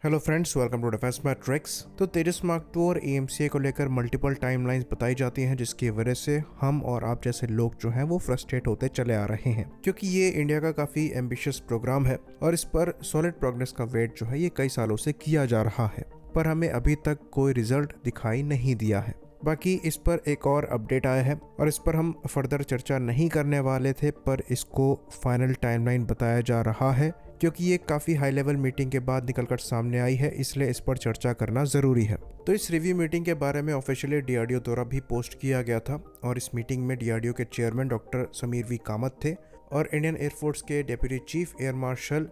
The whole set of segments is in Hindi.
Hello friends, welcome to defence matrix. तो तेजस मार्क 2 और एएमसीए को लेकर मल्टीपल टाइमलाइंस बताई जाती हैं, जिसकी वजह से हम और आप जैसे लोग जो हैं वो फ्रस्ट्रेट होते चले आ रहे हैं, क्योंकि ये इंडिया का काफ़ी एम्बिशियस प्रोग्राम है और इस पर सॉलिड प्रोग्रेस का वेट जो है ये कई सालों से किया जा रहा है, पर हमें अभी तक कोई रिजल्ट दिखाई नहीं दिया है। बाकी इस पर एक और अपडेट आया है और इस पर हम फर्दर चर्चा नहीं करने वाले थे, पर इसको फाइनल टाइमलाइन बताया जा रहा है क्योंकि ये काफ़ी हाई लेवल मीटिंग के बाद निकलकर सामने आई है, इसलिए इस पर चर्चा करना ज़रूरी है। तो इस रिव्यू मीटिंग के बारे में ऑफिशियली डीआरडीओ द्वारा भी पोस्ट किया गया था और इस मीटिंग में डीआरडीओ के chairman doctor Samir V Kamat थे और इंडियन एयरफोर्स के deputy chief air marshal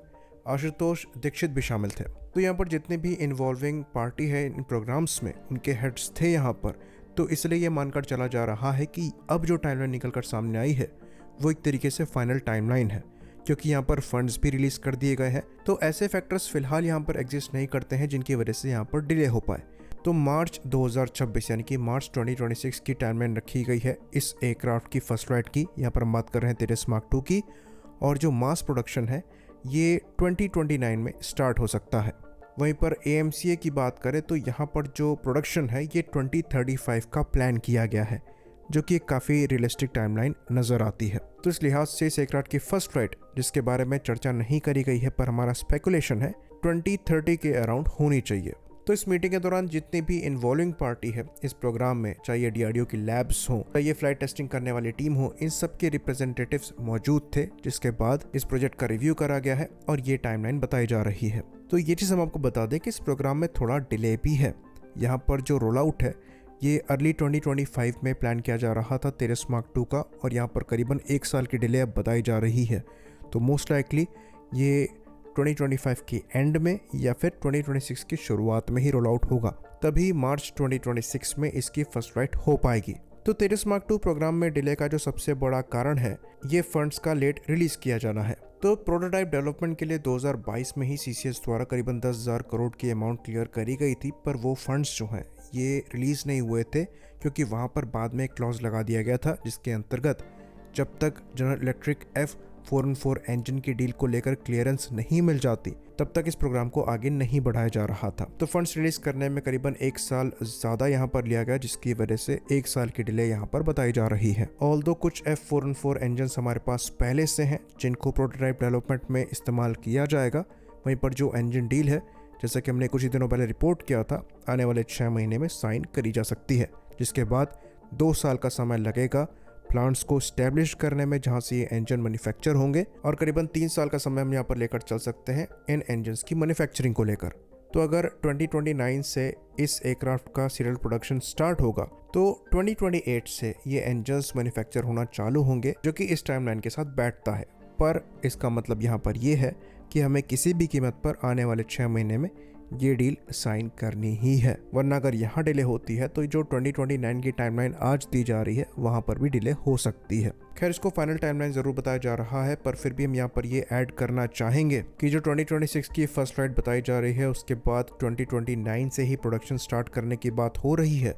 Ashutosh Dikshit भी शामिल थे। तो यहाँ पर जितने भी इन्वॉल्विंग पार्टी है इन प्रोग्राम्स में, उनके हेड्स थे यहाँ पर, तो इसलिए ये मानकर चला जा रहा है कि अब जो टाइमलाइन निकलकर सामने आई है वो एक तरीके से फाइनल टाइमलाइन है, क्योंकि यहाँ पर फंड्स भी रिलीज कर दिए गए हैं। तो ऐसे फैक्टर्स फिलहाल यहाँ पर एग्जिस्ट नहीं करते हैं जिनकी वजह से यहाँ पर डिले हो पाए। तो मार्च 2026 यानी कि मार्च 2026 की टाइमलाइन रखी गई है इस एयरक्राफ्ट की फर्स्ट फ्लाइट की। यहाँ पर हम बात कर रहे हैं तेजस मार्क 2 की, और जो मास प्रोडक्शन है ये 2029 में स्टार्ट हो सकता है। वहीं पर एएमसीए की बात करें तो यहाँ पर जो प्रोडक्शन है ये 2035 का प्लान किया गया है, जो कि एक काफ़ी रियलिस्टिक टाइमलाइन नज़र आती है। तो इस लिहाज से इस एयरक्राफ्ट की फर्स्ट फ्लाइट, जिसके बारे में चर्चा नहीं करी गई है पर हमारा स्पेकुलेशन है, 2030 के अराउंड होनी चाहिए। तो इस मीटिंग के दौरान जितनी भी इन्वॉल्विंग पार्टी है इस प्रोग्राम में, चाहे डीआरडीओ की लैब्स हो, चाहे फ्लाइट टेस्टिंग करने वाली टीम हो, इन सब के रिप्रेजेंटेटिव्स मौजूद थे, जिसके बाद इस प्रोजेक्ट का रिव्यू करा गया है और ये टाइमलाइन बताई जा रही है। तो ये चीज़ हम आपको बता दें कि इस प्रोग्राम में थोड़ा डिले भी है। यहाँ पर जो रोल आउट है ये अर्ली 2025 में प्लान किया जा रहा था तेजस मार्क 2 का, और यहाँ पर करीबन 1 साल की डिले अब बताई जा रही है। तो मोस्ट लाइकली ये 2025 के एंड में या फिर 2026 की शुरुआत में ही रोल आउट होगा, तभी मार्च 2026 में इसकी फर्स्ट फ्लाइट हो पाएगी। तो तेजस मार्क 2 प्रोग्राम में डिले का जो सबसे बड़ा कारण है ये फंड्स का लेट रिलीज किया जाना है। तो प्रोटोटाइप डेवलपमेंट के लिए 2022 में ही सीसीएस द्वारा करीबन 10,000 करोड़ की अमाउंट क्लियर करी गई थी, पर वो फंड्स जो हैं ये रिलीज नहीं हुए थे, क्योंकि वहाँ पर बाद में एक क्लॉज लगा दिया गया था जिसके अंतर्गत जब तक जनरल इलेक्ट्रिक F414 इंजन की डील को लेकर क्लियरेंस नहीं मिल जाती तब तक इस प्रोग्राम को आगे नहीं बढ़ाया जा रहा था। तो फंड्स रिलीज करने में करीबन 1 साल ज्यादा यहाँ पर लिया गया, जिसकी वजह से 1 साल की डिले यहाँ पर बताई जा रही है। ऑल्दो कुछ F414 इंजन हमारे पास पहले से हैं जिनको प्रोटोटाइप डेवलपमेंट में इस्तेमाल किया जाएगा, वहीं पर जो इंजन डील है, जैसा कि हमने कुछ ही दिनों पहले रिपोर्ट किया था, आने वाले 6 महीने में साइन करी जा सकती है, जिसके बाद 2 साल का समय लगेगा प्लांट्स को स्टैब्लिश करने में जहां से ये इंजन मैन्युफैक्चर होंगे, और करीबन 3 साल का समय हम यहाँ पर लेकर चल सकते हैं इन इंजन्स की मैन्युफैक्चरिंग को लेकर। तो अगर 2029 से इस एयरक्राफ्ट का सीरियल प्रोडक्शन स्टार्ट होगा तो 2028 से ये इंजन्स मैन्युफैक्चर होना चालू होंगे, जो कि इस टाइमलाइन के साथ बैठता है। पर इसका मतलब यहाँ पर ये है कि हमें किसी भी कीमत पर आने वाले 6 महीने में ये डील साइन करनी ही है, वरना अगर यहाँ डिले होती है तो जो 2029 की टाइमलाइन आज दी जा रही है वहाँ पर भी डिले हो सकती है। खैर, इसको फाइनल टाइमलाइन जरूर बताया जा रहा है, पर फिर भी हम यहाँ पर ये ऐड करना चाहेंगे कि जो 2026 की फर्स्ट फ्लाइट बताई जा रही है उसके बाद 2029 से ही प्रोडक्शन स्टार्ट करने की बात हो रही है,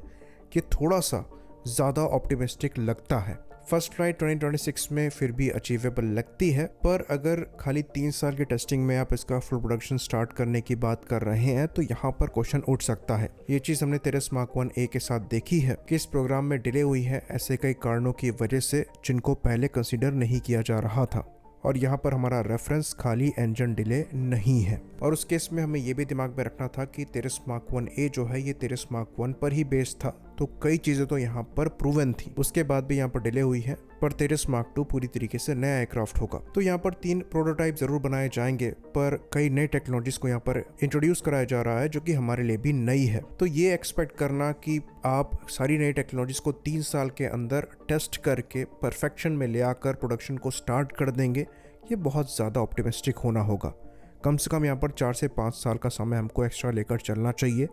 कि थोड़ा सा ज़्यादा ऑप्टिमिस्टिक लगता है। फर्स्ट फ्लाइट 2026 में फिर भी अचीवेबल लगती है, पर अगर खाली 3 साल की टेस्टिंग में आप इसका फुल प्रोडक्शन स्टार्ट करने की बात कर रहे हैं तो यहाँ पर क्वेश्चन उठ सकता है। ये चीज़ हमने तेजस मार्क 1A के साथ देखी है कि इस प्रोग्राम में डिले हुई है ऐसे कई कारणों की वजह से जिनको पहले कंसिडर नहीं किया जा रहा था, और यहाँ पर हमारा रेफरेंस खाली इंजन डिले नहीं है। और उस केस में हमें ये भी दिमाग में रखना था कि तेजस मार्क 1A जो है ये तेजस मार्क 1 पर ही बेस्ड था, तो कई चीज़ें तो यहाँ पर प्रूवन थी, उसके बाद भी यहाँ पर डिले हुई है, पर तेजस मार्क 2 पूरी तरीके से नया एयरक्राफ्ट होगा। तो यहाँ पर 3 प्रोटोटाइप जरूर बनाए जाएंगे, पर कई नई टेक्नोलॉजीज को यहाँ पर इंट्रोड्यूस कराया जा रहा है जो कि हमारे लिए भी नई है। तो ये एक्सपेक्ट करना कि आप सारी नई टेक्नोलॉजीज को 3 साल के अंदर टेस्ट करके परफेक्शन में ले आकर प्रोडक्शन को स्टार्ट कर देंगे, ये बहुत ज़्यादा ऑप्टिमिस्टिक होना होगा। कम से कम यहाँ पर 4 से 5 साल का समय हमको एक्स्ट्रा लेकर चलना चाहिए,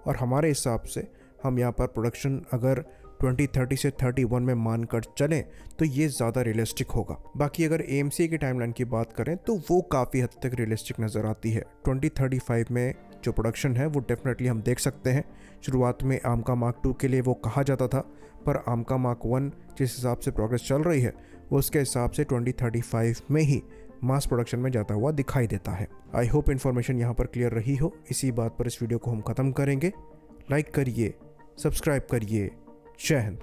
और हमारे हिसाब से हम यहाँ पर प्रोडक्शन अगर 2030 से 31 में मानकर चलें तो ये ज़्यादा रियलिस्टिक होगा। बाकी अगर एएमसीए की टाइमलाइन की बात करें तो वो काफ़ी हद तक रियलिस्टिक नज़र आती है। 2035 में जो प्रोडक्शन है वो डेफिनेटली हम देख सकते हैं। शुरुआत में आमका मार्क 2 के लिए वो कहा जाता था, पर आमका मार्क 1 जिस हिसाब से प्रोग्रेस चल रही है वो उसके हिसाब से 2035 में ही मास प्रोडक्शन में जाता हुआ दिखाई देता है। आई होप इन्फॉर्मेशन यहाँ पर क्लियर रही हो। इसी बात पर इस वीडियो को हम खत्म करेंगे। लाइक करिए, सब्सक्राइब करिए। जय हिंद।